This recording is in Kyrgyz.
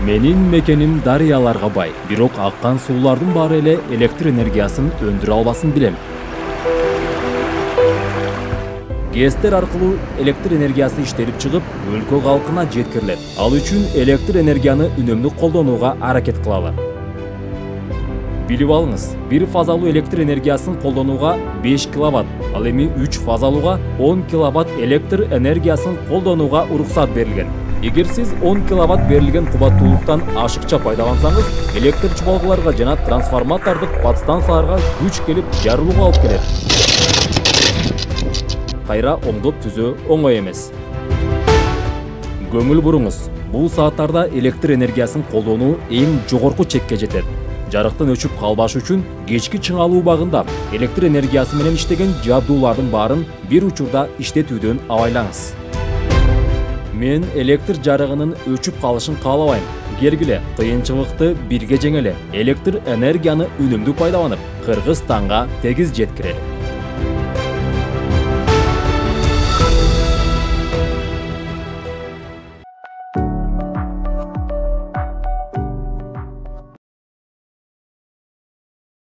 Менин мекеним дарыяларга бай, бирок аккан суулардын баары эле электр энергиясын өндүрө албасын билем. ГЭСтер аркылуу электр энергиясы иштелип чыгып, өлкө калкына жеткирилет. Ал үчүн электр энергияны үнөмдүү колдонууга аракет кылалы. Билип алыңыз, бир фазалуу электр энергиясын колдонууга 5 киловатт, ал эми 3 фазалууга 10 киловатт электр энергиясын колдонууга уруксат берилген. Эгер сиз 10 киловатт берилген кубаттуулуктан ашыкча пайдалансаңыз, электр чубалгыларга жана трансформатордук подстанцияларга күч келип, жарылууга алып келет. Кайра оңдоп түзөө оңой эмес. Көңүл буруңуз, бул сааттарда электр энергиясын колдонуу эң жогорку чекке жетет. Жарыктын өчүп калбашы үчүн кечки чыңалуу убагында электр энергиясы менен иштеген жабдуулардын баарын бир учурда иштетүүдөн абайлаңыз. Мен электр жарыгынын өчүп калышын каалабайм. Келгиле, кыйынчылыкты бирге жеңели. Электр энергияны үнөмдүү пайдаланып, Кыргызстанга тегиз жеткирели.